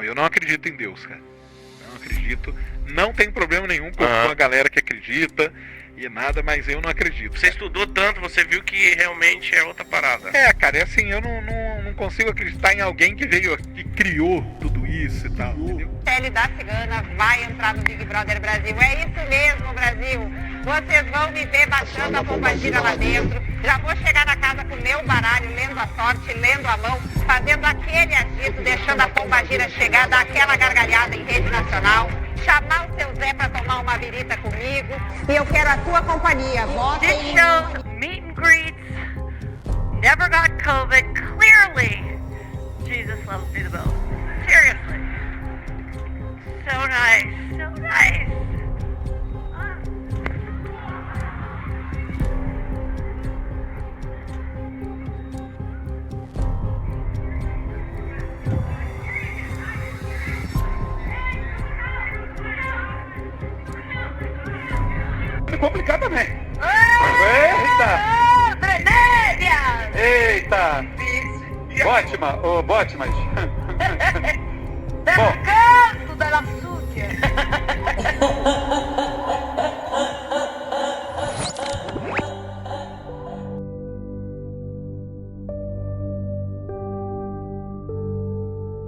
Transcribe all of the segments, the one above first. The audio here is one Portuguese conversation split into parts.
Não, eu não acredito em Deus, cara. Não acredito. Não tem problema nenhum com a galera que acredita e nada, mas eu não acredito. Você estudou tanto, você viu que realmente é outra parada. Cara, é assim, eu não consigo acreditar em alguém que veio, que criou tudo isso e tal, entendeu? Pele da cigana vai entrar no Big Brother Brasil. É isso mesmo, Brasil. Vocês vão me ver baixando a pombagira lá dentro. Já vou chegar na casa com o meu baralho, lendo a sorte, lendo a mão, fazendo aquele agito, deixando a pombagira chegar, dar aquela gargalhada em rede nacional, chamar o seu Zé pra tomar uma birita comigo. E eu quero a tua companhia. Votem This shows meet and greets, never got COVID, clearly Jesus loves me the most. Seriously. So nice, so nice. Complicado também. Vermelha! Eita! Botma, ô Botmas. Bom. Canto della sucia!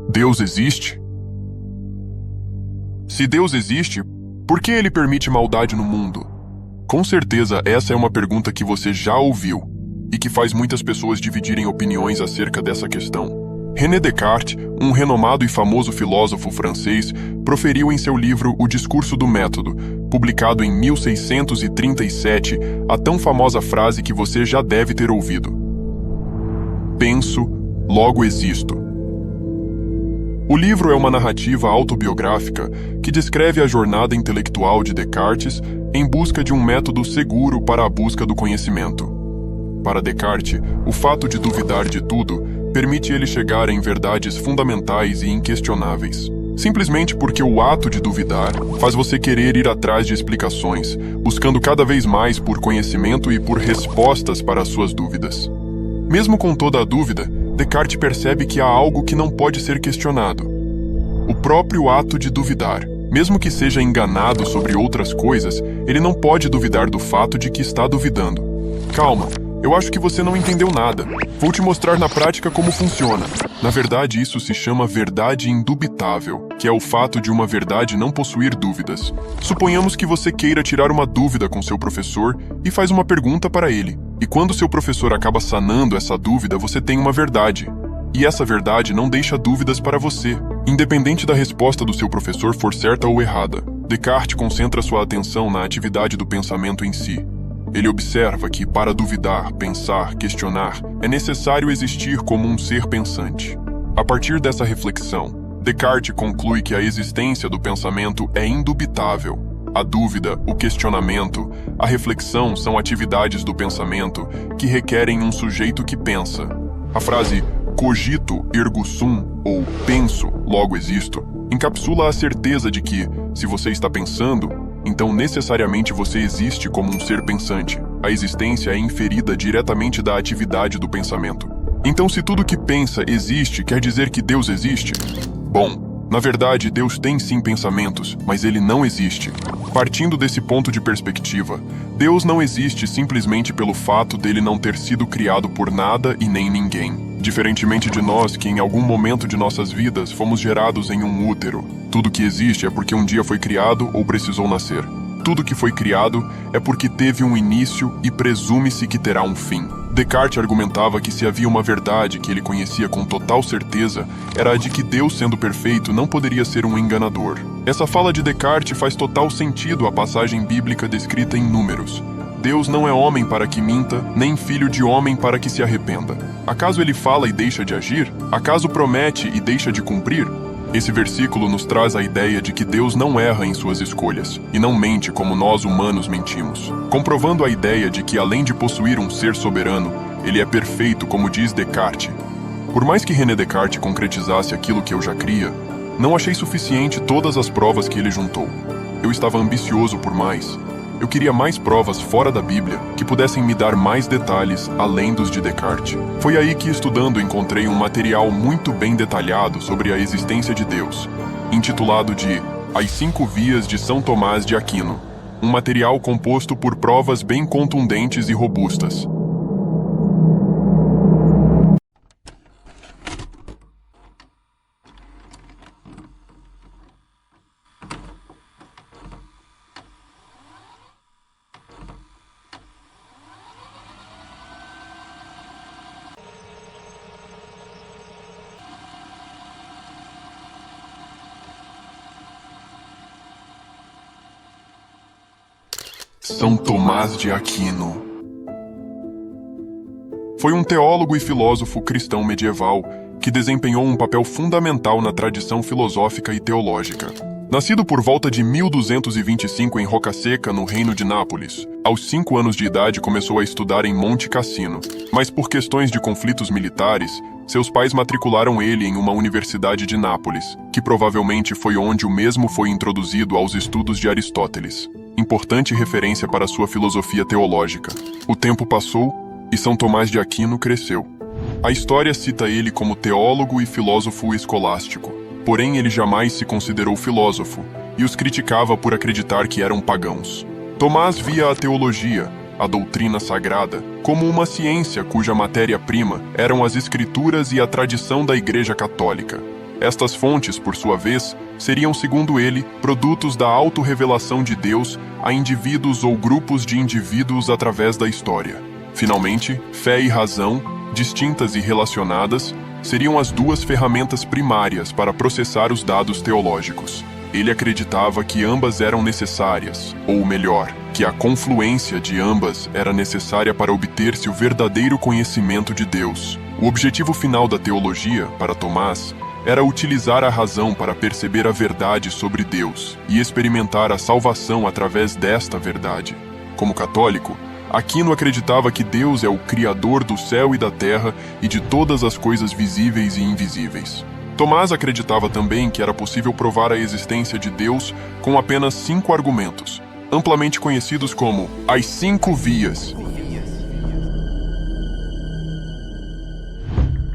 Deus existe? Se Deus existe, por que ele permite maldade no mundo? Com certeza essa é uma pergunta que você já ouviu e que faz muitas pessoas dividirem opiniões acerca dessa questão. René Descartes, um renomado e famoso filósofo francês, proferiu em seu livro O Discurso do Método, publicado em 1637, a tão famosa frase que você já deve ter ouvido: "Penso, logo existo". O livro é uma narrativa autobiográfica que descreve a jornada intelectual de Descartes em busca de um método seguro para a busca do conhecimento. Para Descartes, o fato de duvidar de tudo permite ele chegar em verdades fundamentais e inquestionáveis. Simplesmente porque o ato de duvidar faz você querer ir atrás de explicações, buscando cada vez mais por conhecimento e por respostas para as suas dúvidas. Mesmo com toda a dúvida, Descartes percebe que há algo que não pode ser questionado: o próprio ato de duvidar. Mesmo que seja enganado sobre outras coisas, ele não pode duvidar do fato de que está duvidando. Calma, eu acho que você não entendeu nada. Vou te mostrar na prática como funciona. Na verdade, isso se chama verdade indubitável, que é o fato de uma verdade não possuir dúvidas. Suponhamos que você queira tirar uma dúvida com seu professor e faz uma pergunta para ele. E quando seu professor acaba sanando essa dúvida, você tem uma verdade. E essa verdade não deixa dúvidas para você, independente da resposta do seu professor for certa ou errada. Descartes concentra sua atenção na atividade do pensamento em si. Ele observa que, para duvidar, pensar, questionar, é necessário existir como um ser pensante. A partir dessa reflexão, Descartes conclui que a existência do pensamento é indubitável. A dúvida, o questionamento, a reflexão são atividades do pensamento que requerem um sujeito que pensa. A frase cogito ergo sum, ou penso, logo existo, encapsula a certeza de que, se você está pensando, então necessariamente você existe como um ser pensante. A existência é inferida diretamente da atividade do pensamento. Então, se tudo que pensa existe, quer dizer que Deus existe? Bom, na verdade, Deus tem sim pensamentos, mas ele não existe. Partindo desse ponto de perspectiva, Deus não existe simplesmente pelo fato dele não ter sido criado por nada e nem ninguém. Diferentemente de nós, que em algum momento de nossas vidas fomos gerados em um útero. Tudo que existe é porque um dia foi criado ou precisou nascer. Tudo que foi criado é porque teve um início e presume-se que terá um fim. Descartes argumentava que se havia uma verdade que ele conhecia com total certeza, era a de que Deus, sendo perfeito, não poderia ser um enganador. Essa fala de Descartes faz total sentido à passagem bíblica descrita em Números. Deus não é homem para que minta, nem filho de homem para que se arrependa. Acaso ele fala e deixa de agir? Acaso promete e deixa de cumprir? Esse versículo nos traz a ideia de que Deus não erra em suas escolhas, e não mente como nós humanos mentimos, comprovando a ideia de que, além de possuir um ser soberano, ele é perfeito, como diz Descartes. Por mais que René Descartes concretizasse aquilo que eu já cria, não achei suficiente todas as provas que ele juntou. Eu estava ambicioso por mais. eu queria mais provas fora da Bíblia que pudessem me dar mais detalhes além dos de Descartes. Foi aí que, estudando, encontrei um material muito bem detalhado sobre a existência de Deus, intitulado de As 5 Vias de São Tomás de Aquino, um material composto por provas bem contundentes e robustas. São Tomás de Aquino foi um teólogo e filósofo cristão medieval que desempenhou um papel fundamental na tradição filosófica e teológica. Nascido por volta de 1225 em Roca Seca, no Reino de Nápoles, aos 5 anos de idade começou a estudar em Monte Cassino, mas por questões de conflitos militares, seus pais matricularam ele em uma universidade de Nápoles, que provavelmente foi onde o mesmo foi introduzido aos estudos de Aristóteles, importante referência para sua filosofia teológica. O tempo passou e São Tomás de Aquino cresceu. A história cita ele como teólogo e filósofo escolástico, porém ele jamais se considerou filósofo e os criticava por acreditar que eram pagãos. Tomás via a teologia, a doutrina sagrada, como uma ciência cuja matéria-prima eram as escrituras e a tradição da Igreja Católica. Estas fontes, por sua vez, seriam, segundo ele, produtos da autorrevelação de Deus a indivíduos ou grupos de indivíduos através da história. Finalmente, fé e razão, distintas e relacionadas, seriam as duas ferramentas primárias para processar os dados teológicos. Ele acreditava que ambas eram necessárias, ou melhor, que a confluência de ambas era necessária para obter-se o verdadeiro conhecimento de Deus. O objetivo final da teologia, para Tomás, era utilizar a razão para perceber a verdade sobre Deus e experimentar a salvação através desta verdade. Como católico, Aquino acreditava que Deus é o Criador do céu e da terra e de todas as coisas visíveis e invisíveis. Tomás acreditava também que era possível provar a existência de Deus com apenas 5 argumentos, amplamente conhecidos como as 5 vias.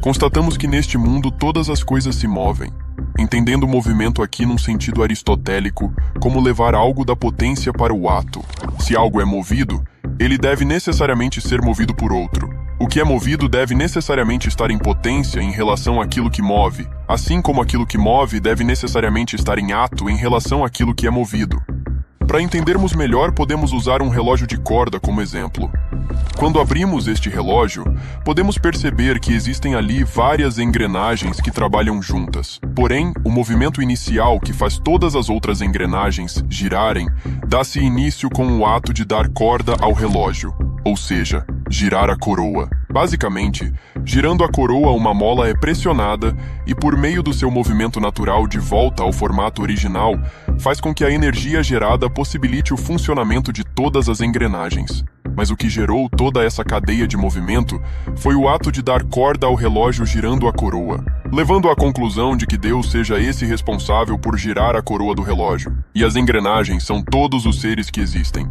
Constatamos que neste mundo todas as coisas se movem, entendendo o movimento aqui num sentido aristotélico como levar algo da potência para o ato. Se algo é movido, ele deve necessariamente ser movido por outro. O que é movido deve necessariamente estar em potência em relação àquilo que move, assim como aquilo que move deve necessariamente estar em ato em relação àquilo que é movido. Para entendermos melhor, podemos usar um relógio de corda como exemplo. Quando abrimos este relógio, podemos perceber que existem ali várias engrenagens que trabalham juntas. Porém, o movimento inicial que faz todas as outras engrenagens girarem, dá-se início com o ato de dar corda ao relógio, ou seja, girar a coroa. Basicamente, girando a coroa, uma mola é pressionada e, por meio do seu movimento natural de volta ao formato original, faz com que a energia gerada possibilite o funcionamento de todas as engrenagens. Mas o que gerou toda essa cadeia de movimento foi o ato de dar corda ao relógio girando a coroa, levando à conclusão de que Deus seja esse responsável por girar a coroa do relógio. E as engrenagens são todos os seres que existem.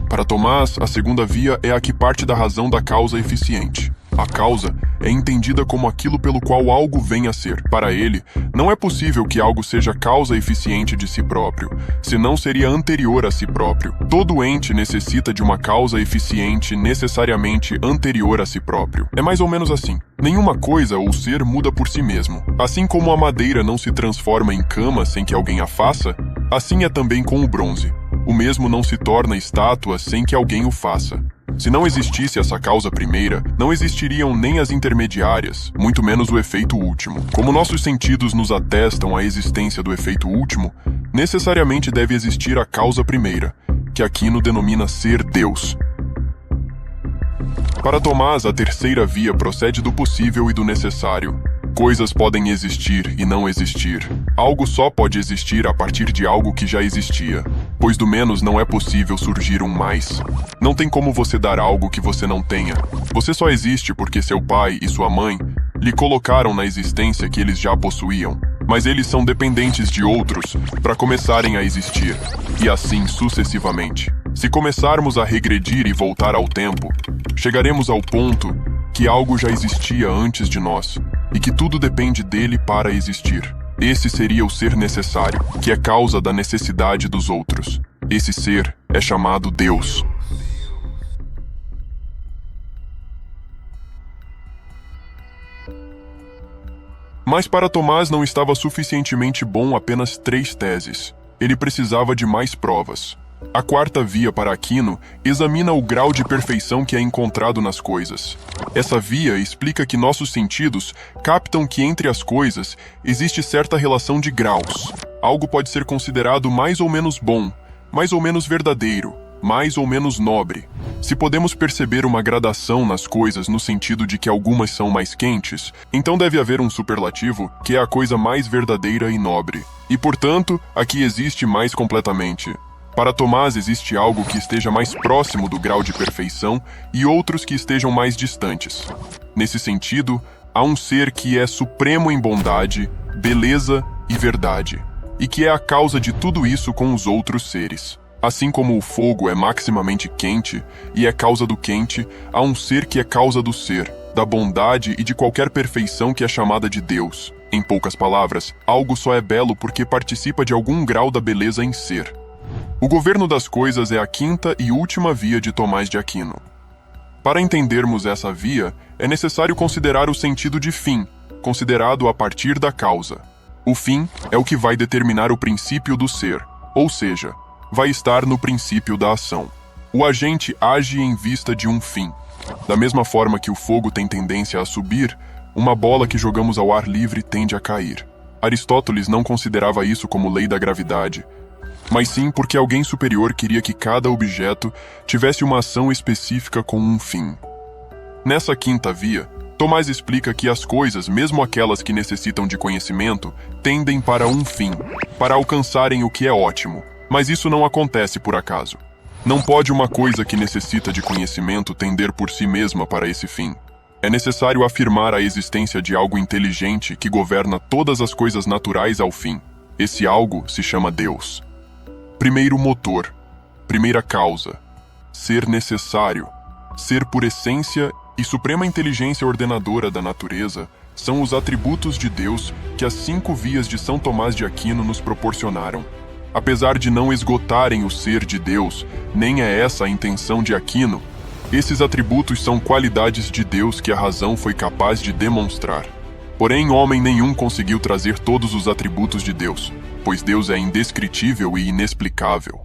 Para Tomás, a segunda via é a que parte da razão da causa eficiente. A causa é entendida como aquilo pelo qual algo vem a ser. Para ele, não é possível que algo seja causa eficiente de si próprio, senão seria anterior a si próprio. Todo ente necessita de uma causa eficiente necessariamente anterior a si próprio. É mais ou menos assim. Nenhuma coisa ou ser muda por si mesmo. Assim como a madeira não se transforma em cama sem que alguém a faça, assim é também com o bronze. O mesmo não se torna estátua sem que alguém o faça. Se não existisse essa causa primeira, não existiriam nem as intermediárias, muito menos o efeito último. Como nossos sentidos nos atestam a existência do efeito último, necessariamente deve existir a causa primeira, que Aquino denomina ser Deus. Para Tomás, a terceira via procede do possível e do necessário. Coisas podem existir e não existir. Algo só pode existir a partir de algo que já existia, pois do menos não é possível surgir um mais. Não tem como você dar algo que você não tenha. Você só existe porque seu pai e sua mãe lhe colocaram na existência que eles já possuíam. mas eles são dependentes de outros para começarem a existir, e assim sucessivamente. Se começarmos a regredir e voltar ao tempo, chegaremos ao ponto que algo já existia antes de nós, e que tudo depende dele para existir. Esse seria o ser necessário, que é causa da necessidade dos outros. Esse ser é chamado Deus. Mas para Tomás não estava suficientemente bom apenas 3 teses. Ele precisava de mais provas. A quarta via para Aquino examina o grau de perfeição que é encontrado nas coisas. Essa via explica que nossos sentidos captam que entre as coisas existe certa relação de graus. Algo pode ser considerado mais ou menos bom, mais ou menos verdadeiro, mais ou menos nobre. Se podemos perceber uma gradação nas coisas no sentido de que algumas são mais quentes, então deve haver um superlativo que é a coisa mais verdadeira e nobre. E, portanto, aqui existe mais completamente. Para Tomás existe algo que esteja mais próximo do grau de perfeição e outros que estejam mais distantes. Nesse sentido, há um ser que é supremo em bondade, beleza e verdade, e que é a causa de tudo isso com os outros seres. Assim como o fogo é maximamente quente e é causa do quente, há um ser que é causa do ser, da bondade e de qualquer perfeição que é chamada de Deus. Em poucas palavras, algo só é belo porque participa de algum grau da beleza em ser. O governo das coisas é a quinta e última via de Tomás de Aquino. Para entendermos essa via, é necessário considerar o sentido de fim, considerado a partir da causa. O fim é o que vai determinar o princípio do ser, ou seja, vai estar no princípio da ação. O agente age em vista de um fim. Da mesma forma que o fogo tem tendência a subir, uma bola que jogamos ao ar livre tende a cair. Aristóteles não considerava isso como lei da gravidade, mas sim porque alguém superior queria que cada objeto tivesse uma ação específica com um fim. Nessa quinta via, Tomás explica que as coisas, mesmo aquelas que necessitam de conhecimento, tendem para um fim, para alcançarem o que é ótimo. Mas isso não acontece por acaso. Não pode uma coisa que necessita de conhecimento tender por si mesma para esse fim. É necessário afirmar a existência de algo inteligente que governa todas as coisas naturais ao fim. Esse algo se chama Deus. Primeiro motor, primeira causa, ser necessário, ser por essência e suprema inteligência ordenadora da natureza são os atributos de Deus que as 5 vias de São Tomás de Aquino nos proporcionaram. Apesar de não esgotarem o ser de Deus, nem é essa a intenção de Aquino, esses atributos são qualidades de Deus que a razão foi capaz de demonstrar. Porém, homem nenhum conseguiu trazer todos os atributos de Deus, pois Deus é indescritível e inexplicável.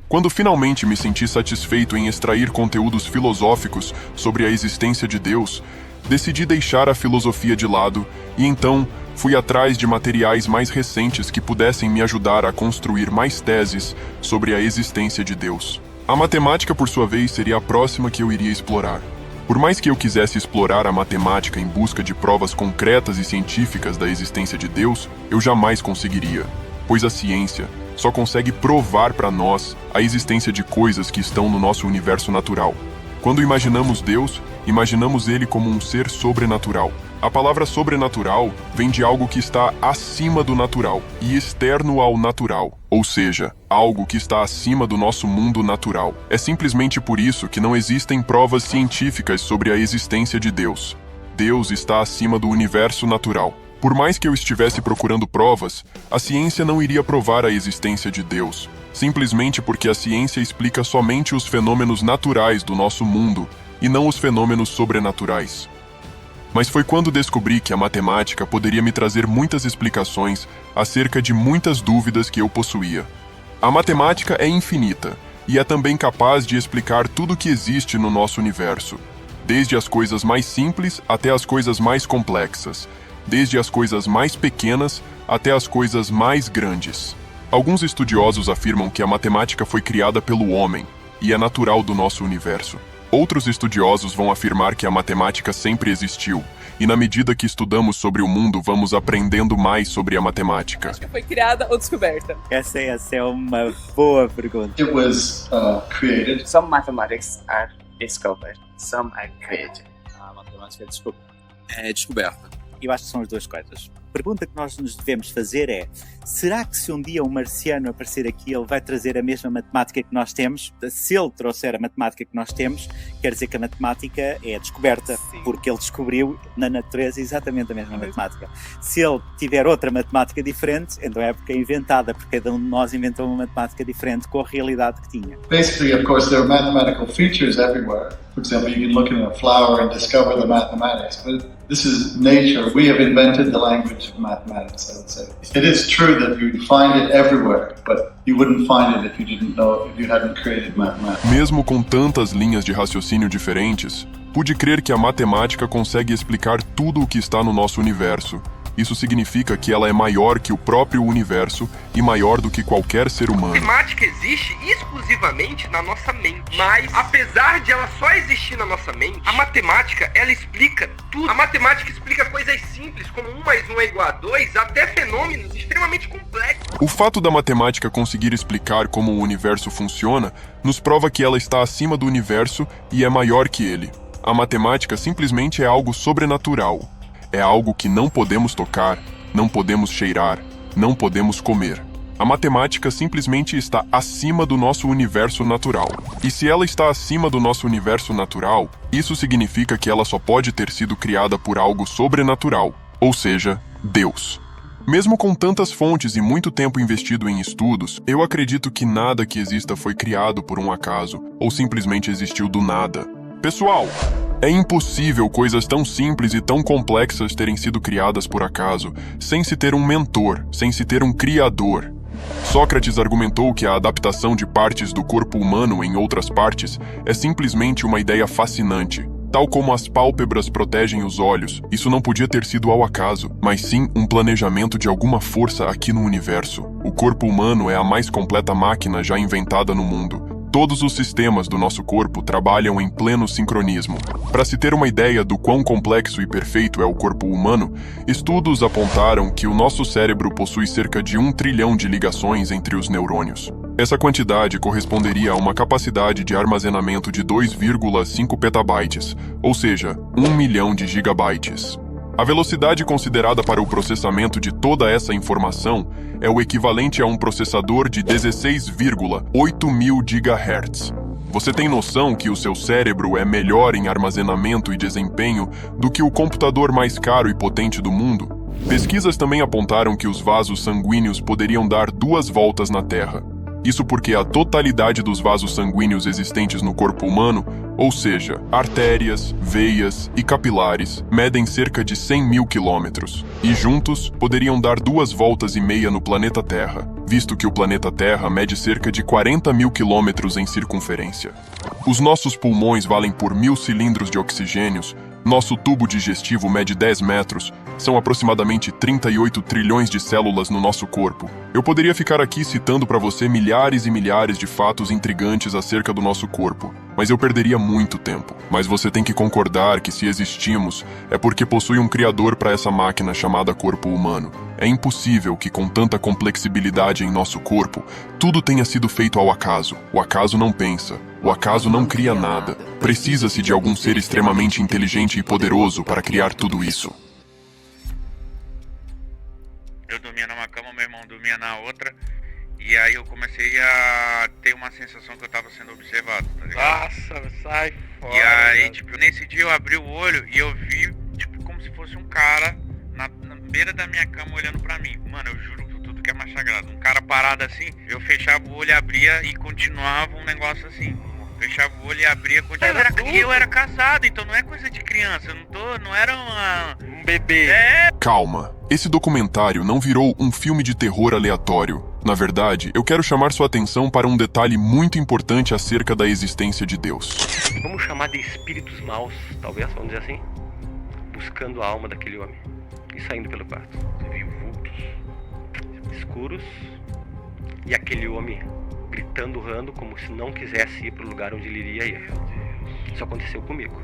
Quando finalmente me senti satisfeito em extrair conteúdos filosóficos sobre a existência de Deus, decidi deixar a filosofia de lado e então fui atrás de materiais mais recentes que pudessem me ajudar a construir mais teses sobre a existência de Deus. A matemática, por sua vez, seria a próxima que eu iria explorar. Por mais que eu quisesse explorar a matemática em busca de provas concretas e científicas da existência de Deus, eu jamais conseguiria, pois a ciência só consegue provar para nós a existência de coisas que estão no nosso universo natural. Quando imaginamos Deus, imaginamos ele como um ser sobrenatural. A palavra sobrenatural vem de algo que está acima do natural e externo ao natural, ou seja, algo que está acima do nosso mundo natural. É simplesmente por isso que não existem provas científicas sobre a existência de Deus. Deus está acima do universo natural. Por mais que eu estivesse procurando provas, a ciência não iria provar a existência de Deus, simplesmente porque a ciência explica somente os fenômenos naturais do nosso mundo e não os fenômenos sobrenaturais. Mas foi quando descobri que a matemática poderia me trazer muitas explicações acerca de muitas dúvidas que eu possuía. A matemática é infinita e é também capaz de explicar tudo o que existe no nosso universo, desde as coisas mais simples até as coisas mais complexas, desde as coisas mais pequenas até as coisas mais grandes. Alguns estudiosos afirmam que a matemática foi criada pelo homem e é natural do nosso universo. Outros estudiosos vão afirmar que a matemática sempre existiu, e na medida que estudamos sobre o mundo, vamos aprendendo mais sobre a matemática. Acho que foi criada ou descoberta? Essa é uma boa pergunta. It was created. Some mathematics are discovered, some are created. A matemática é descoberta. Eu acho que são as duas coisas. pergunta que nós nos devemos fazer é: será que se um dia um marciano aparecer aqui, ele vai trazer a mesma matemática que nós temos? Se ele trouxer a matemática que nós temos, quer dizer que a matemática é descoberta, porque ele descobriu na natureza exatamente a mesma matemática. Se ele tiver outra matemática diferente, então é porque é inventada, porque cada um de nós inventou uma matemática diferente com a realidade que tinha. Basically, of course, there are mathematical features everywhere. For example, you can look in a flower and discover the mathematics, but this is nature. We have invented the language of mathematics, I would say. It is true that you'd find it everywhere, but you wouldn't find it if you hadn't created mathematics. Mesmo com tantas linhas de raciocínio diferentes, pude crer que a matemática consegue explicar tudo o que está no nosso universo. Isso significa que ela é maior que o próprio universo e maior do que qualquer ser humano. A matemática existe exclusivamente na nossa mente. Mas, apesar de ela só existir na nossa mente, a matemática, ela explica tudo. A matemática explica coisas simples, como 1 mais 1 é igual a 2, até fenômenos extremamente complexos. O fato da matemática conseguir explicar como o universo funciona nos prova que ela está acima do universo e é maior que ele. A matemática simplesmente é algo sobrenatural. É algo que não podemos tocar, não podemos cheirar, não podemos comer. A matemática simplesmente está acima do nosso universo natural. E se ela está acima do nosso universo natural, isso significa que ela só pode ter sido criada por algo sobrenatural, ou seja, Deus. Mesmo com tantas fontes e muito tempo investido em estudos, eu acredito que nada que exista foi criado por um acaso, ou simplesmente existiu do nada. Pessoal, é impossível coisas tão simples e tão complexas terem sido criadas por acaso, sem se ter um mentor, sem se ter um criador. Sócrates argumentou que a adaptação de partes do corpo humano em outras partes é simplesmente uma ideia fascinante. Tal como as pálpebras protegem os olhos, isso não podia ter sido ao acaso, mas sim um planejamento de alguma força aqui no universo. O corpo humano é a mais completa máquina já inventada no mundo. Todos os sistemas do nosso corpo trabalham em pleno sincronismo. Para se ter uma ideia do quão complexo e perfeito é o corpo humano, estudos apontaram que o nosso cérebro possui cerca de 1 trilhão de ligações entre os neurônios. Essa quantidade corresponderia a uma capacidade de armazenamento de 2,5 petabytes, ou seja, 1 milhão de gigabytes. A velocidade considerada para o processamento de toda essa informação é o equivalente a um processador de 16,8 mil GHz. Você tem noção que o seu cérebro é melhor em armazenamento e desempenho do que o computador mais caro e potente do mundo? Pesquisas também apontaram que os vasos sanguíneos poderiam dar 2 voltas na Terra. Isso porque a totalidade dos vasos sanguíneos existentes no corpo humano, ou seja, artérias, veias e capilares, medem cerca de 100 mil quilômetros, e juntos poderiam dar 2,5 voltas no planeta Terra, visto que o planeta Terra mede cerca de 40 mil quilômetros em circunferência. Os nossos pulmões valem por 1.000 cilindros de oxigênios, nosso tubo digestivo mede 10 metros, são aproximadamente 38 trilhões de células no nosso corpo. Eu poderia ficar aqui citando para você milhares e milhares de fatos intrigantes acerca do nosso corpo, mas eu perderia muito tempo. Mas você tem que concordar que se existimos, é porque possui um criador para essa máquina chamada corpo humano. É impossível que com tanta complexibilidade em nosso corpo, tudo tenha sido feito ao acaso. O acaso não pensa. O acaso não cria nada. Precisa-se de algum ser extremamente inteligente e poderoso para criar tudo isso. Eu dormia numa cama, meu irmão dormia na outra. E aí eu comecei a ter uma sensação que eu tava sendo observado, tá ligado? Nossa, sai fora. E aí, tipo, nesse dia eu abri o olho e eu vi, tipo, como se fosse um cara na beira da minha cama olhando pra mim. Mano, eu juro por tudo que é mais sagrado. Um cara parado assim, eu fechava o olho, abria e continuava um negócio assim. Fechava o olho e abria, continuava. Eu era casado, então não é coisa de criança. Eu não era um bebê. Calma, esse documentário não virou um filme de terror aleatório. Na verdade, eu quero chamar sua atenção para um detalhe muito importante acerca da existência de Deus. Vamos chamar de espíritos maus, talvez, vamos dizer assim, buscando a alma daquele homem e saindo pelo quarto. Você viu vultos escuros e aquele homem gritando, urrando, como se não quisesse ir para o lugar onde ele iria ir. Isso aconteceu comigo,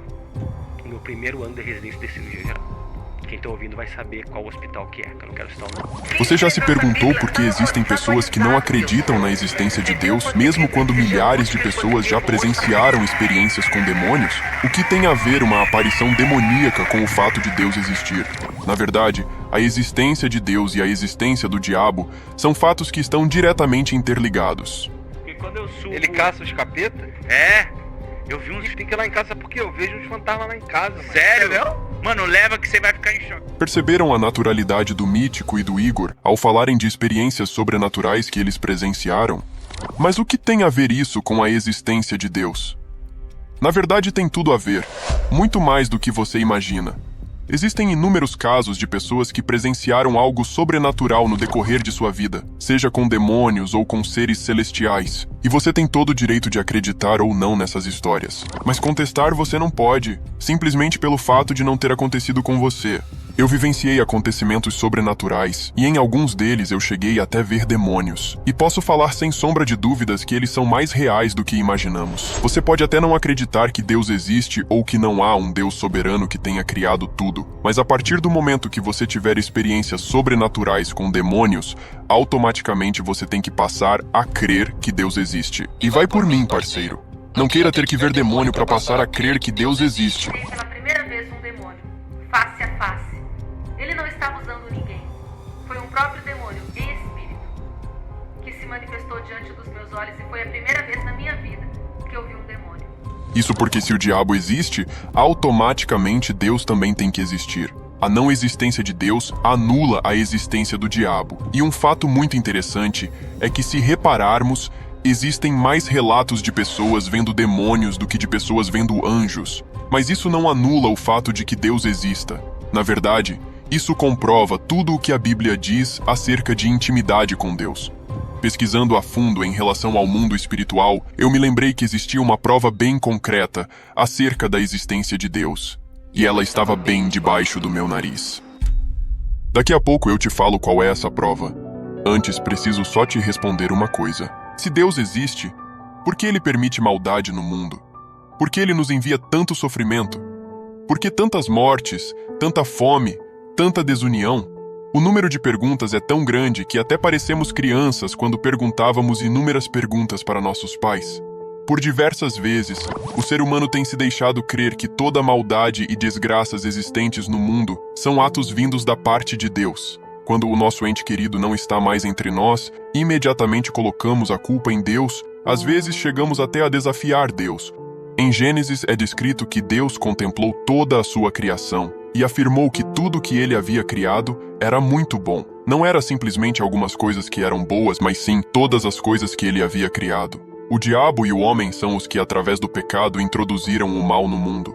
no meu primeiro ano de residência de cirurgia geral. Quem está ouvindo vai saber qual hospital que é, que eu não quero citar o nome. Você já se perguntou por que existem pessoas que não acreditam na existência de Deus, mesmo quando milhares de pessoas já presenciaram experiências com demônios? O que tem a ver uma aparição demoníaca com o fato de Deus existir? Na verdade, a existência de Deus e a existência do diabo são fatos que estão diretamente interligados. Porque quando eu subo... Ele caça os capeta? É, eu vi uns... Tem que ir lá em casa porque eu vejo uns fantasmas lá em casa, mano. Sério? Entendeu? Mano, leva que você vai ficar em choque. Perceberam a naturalidade do Mítico e do Igor ao falarem de experiências sobrenaturais que eles presenciaram? Mas o que tem a ver isso com a existência de Deus? Na verdade, tem tudo a ver, muito mais do que você imagina. Existem inúmeros casos de pessoas que presenciaram algo sobrenatural no decorrer de sua vida, seja com demônios ou com seres celestiais. E você tem todo o direito de acreditar ou não nessas histórias. Mas contestar você não pode, simplesmente pelo fato de não ter acontecido com você. Eu vivenciei acontecimentos sobrenaturais, e em alguns deles eu cheguei até ver demônios. E posso falar sem sombra de dúvidas que eles são mais reais do que imaginamos. Você pode até não acreditar que Deus existe ou que não há um Deus soberano que tenha criado tudo, mas a partir do momento que você tiver experiências sobrenaturais com demônios, automaticamente você tem que passar a crer que Deus existe. E vai por mim, parceiro. Não queira ter que ver demônio para passar a crer que Deus existe. Pela primeira vez um demônio, face a face. Ele não estava usando ninguém. Foi um próprio demônio, espírito, que se manifestou diante dos meus olhos e foi a primeira vez na minha vida que eu vi um demônio. Isso porque se o diabo existe, automaticamente Deus também tem que existir. A não existência de Deus anula a existência do diabo. E um fato muito interessante é que, se repararmos, existem mais relatos de pessoas vendo demônios do que de pessoas vendo anjos. Mas isso não anula o fato de que Deus exista. Na verdade, isso comprova tudo o que a Bíblia diz acerca de intimidade com Deus. Pesquisando a fundo em relação ao mundo espiritual, eu me lembrei que existia uma prova bem concreta acerca da existência de Deus. E ela estava bem debaixo do meu nariz. Daqui a pouco eu te falo qual é essa prova. Antes, preciso só te responder uma coisa. Se Deus existe, por que Ele permite maldade no mundo? Por que Ele nos envia tanto sofrimento? Por que tantas mortes, tanta fome, tanta desunião? O número de perguntas é tão grande que até parecemos crianças quando perguntávamos inúmeras perguntas para nossos pais. Por diversas vezes, o ser humano tem se deixado crer que toda maldade e desgraças existentes no mundo são atos vindos da parte de Deus. Quando o nosso ente querido não está mais entre nós, imediatamente colocamos a culpa em Deus, às vezes chegamos até a desafiar Deus. Em Gênesis é descrito que Deus contemplou toda a sua criação e afirmou que tudo que ele havia criado era muito bom. Não era simplesmente algumas coisas que eram boas, mas sim todas as coisas que ele havia criado. O diabo e o homem são os que, através do pecado, introduziram o mal no mundo.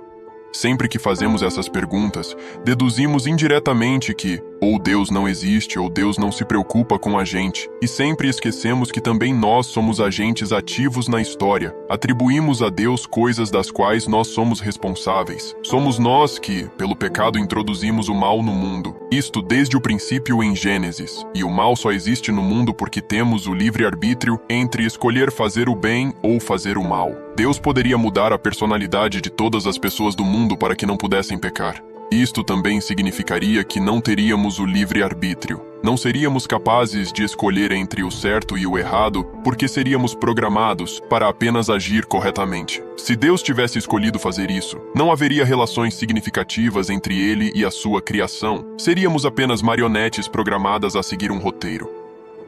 Sempre que fazemos essas perguntas, deduzimos indiretamente que ou Deus não existe ou Deus não se preocupa com a gente, e sempre esquecemos que também nós somos agentes ativos na história. Atribuímos a Deus coisas das quais nós somos responsáveis. Somos nós que, pelo pecado, introduzimos o mal no mundo. Isto desde o princípio em Gênesis. E o mal só existe no mundo porque temos o livre-arbítrio entre escolher fazer o bem ou fazer o mal. Deus poderia mudar a personalidade de todas as pessoas do mundo para que não pudessem pecar. Isto também significaria que não teríamos o livre-arbítrio. Não seríamos capazes de escolher entre o certo e o errado, porque seríamos programados para apenas agir corretamente. Se Deus tivesse escolhido fazer isso, não haveria relações significativas entre ele e a sua criação. Seríamos apenas marionetes programadas a seguir um roteiro.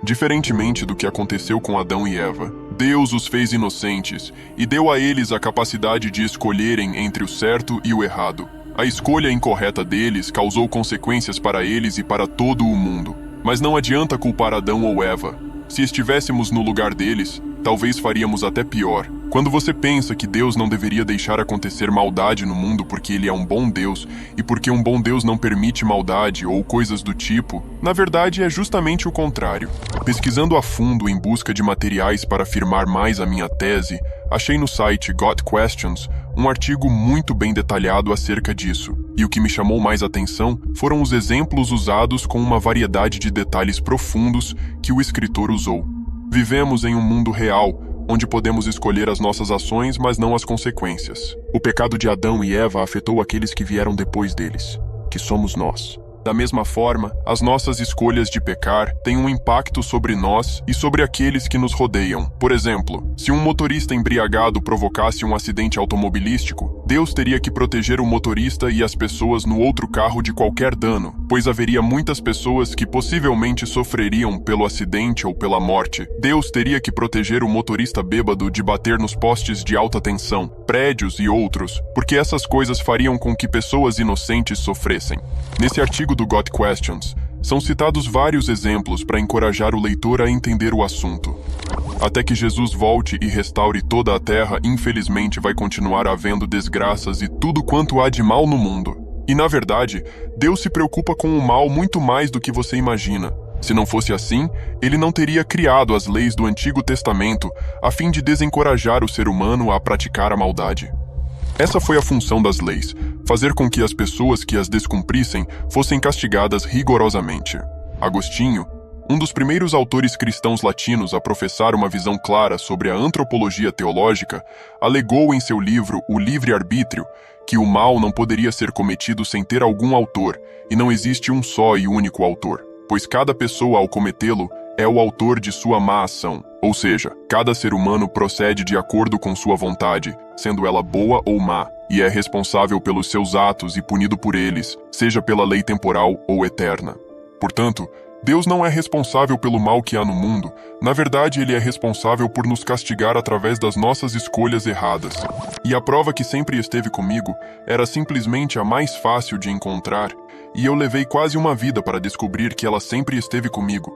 Diferentemente do que aconteceu com Adão e Eva, Deus os fez inocentes e deu a eles a capacidade de escolherem entre o certo e o errado. A escolha incorreta deles causou consequências para eles e para todo o mundo. Mas não adianta culpar Adão ou Eva. Se estivéssemos no lugar deles, talvez faríamos até pior. Quando você pensa que Deus não deveria deixar acontecer maldade no mundo porque Ele é um bom Deus e porque um bom Deus não permite maldade ou coisas do tipo, na verdade é justamente o contrário. Pesquisando a fundo em busca de materiais para afirmar mais a minha tese, achei no site Got Questions um artigo muito bem detalhado acerca disso. E o que me chamou mais atenção foram os exemplos usados com uma variedade de detalhes profundos que o escritor usou. Vivemos em um mundo real, onde podemos escolher as nossas ações, mas não as consequências. O pecado de Adão e Eva afetou aqueles que vieram depois deles, que somos nós. Da mesma forma, as nossas escolhas de pecar têm um impacto sobre nós e sobre aqueles que nos rodeiam. Por exemplo, se um motorista embriagado provocasse um acidente automobilístico, Deus teria que proteger o motorista e as pessoas no outro carro de qualquer dano, pois haveria muitas pessoas que possivelmente sofreriam pelo acidente ou pela morte. Deus teria que proteger o motorista bêbado de bater nos postes de alta tensão, prédios e outros, porque essas coisas fariam com que pessoas inocentes sofressem. Nesse artigo do Got Questions, são citados vários exemplos para encorajar o leitor a entender o assunto. Até que Jesus volte e restaure toda a terra, infelizmente vai continuar havendo desgraças e tudo quanto há de mal no mundo. E na verdade, Deus se preocupa com o mal muito mais do que você imagina. Se não fosse assim, ele não teria criado as leis do Antigo Testamento a fim de desencorajar o ser humano a praticar a maldade. Essa foi a função das leis, fazer com que as pessoas que as descumprissem fossem castigadas rigorosamente. Agostinho, um dos primeiros autores cristãos latinos a professar uma visão clara sobre a antropologia teológica, alegou em seu livro O Livre-Arbítrio que o mal não poderia ser cometido sem ter algum autor, e não existe um só e único autor, pois cada pessoa ao cometê-lo é o autor de sua má ação, ou seja, cada ser humano procede de acordo com sua vontade, sendo ela boa ou má, e é responsável pelos seus atos e punido por eles, seja pela lei temporal ou eterna. Portanto, Deus não é responsável pelo mal que há no mundo, na verdade ele é responsável por nos castigar através das nossas escolhas erradas. E a prova que sempre esteve comigo era simplesmente a mais fácil de encontrar, e eu levei quase uma vida para descobrir que ela sempre esteve comigo.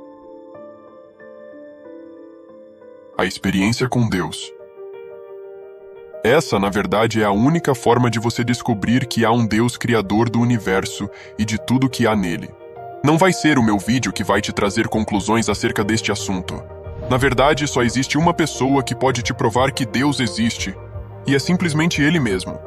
A experiência com Deus. Essa, na verdade, é a única forma de você descobrir que há um Deus criador do universo e de tudo que há nele. Não vai ser o meu vídeo que vai te trazer conclusões acerca deste assunto. Na verdade, só existe uma pessoa que pode te provar que Deus existe, e é simplesmente Ele mesmo.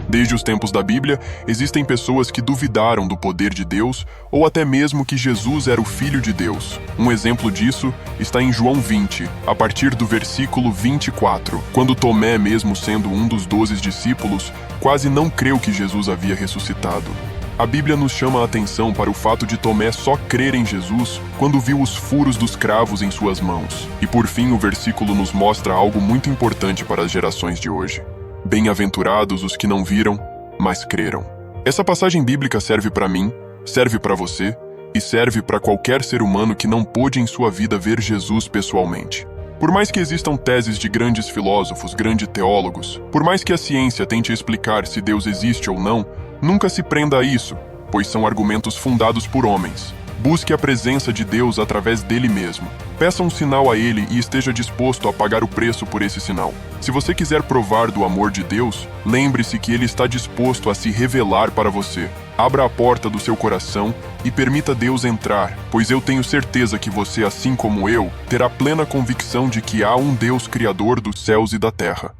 Desde os tempos da Bíblia, existem pessoas que duvidaram do poder de Deus ou até mesmo que Jesus era o Filho de Deus. Um exemplo disso está em João 20, a partir do versículo 24, quando Tomé, mesmo sendo um dos 12 discípulos, quase não creu que Jesus havia ressuscitado. A Bíblia nos chama a atenção para o fato de Tomé só crer em Jesus quando viu os furos dos cravos em suas mãos. E por fim, o versículo nos mostra algo muito importante para as gerações de hoje. Bem-aventurados os que não viram, mas creram. Essa passagem bíblica serve para mim, serve para você e serve para qualquer ser humano que não pôde em sua vida ver Jesus pessoalmente. Por mais que existam teses de grandes filósofos, grandes teólogos, por mais que a ciência tente explicar se Deus existe ou não, nunca se prenda a isso, pois são argumentos fundados por homens. Busque a presença de Deus através dele mesmo. Peça um sinal a ele e esteja disposto a pagar o preço por esse sinal. Se você quiser provar do amor de Deus, lembre-se que ele está disposto a se revelar para você. Abra a porta do seu coração e permita Deus entrar, pois eu tenho certeza que você, assim como eu, terá plena convicção de que há um Deus criador dos céus e da terra.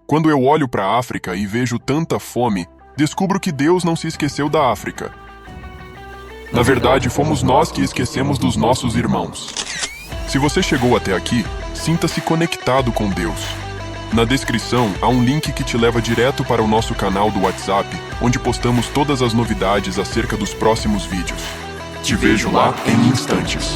Quando eu olho para a África e vejo tanta fome, descubro que Deus não se esqueceu da África. Na verdade, fomos nós que esquecemos dos nossos irmãos. Se você chegou até aqui, sinta-se conectado com Deus. Na descrição há um link que te leva direto para o nosso canal do WhatsApp, onde postamos todas as novidades acerca dos próximos vídeos. Te vejo lá em instantes.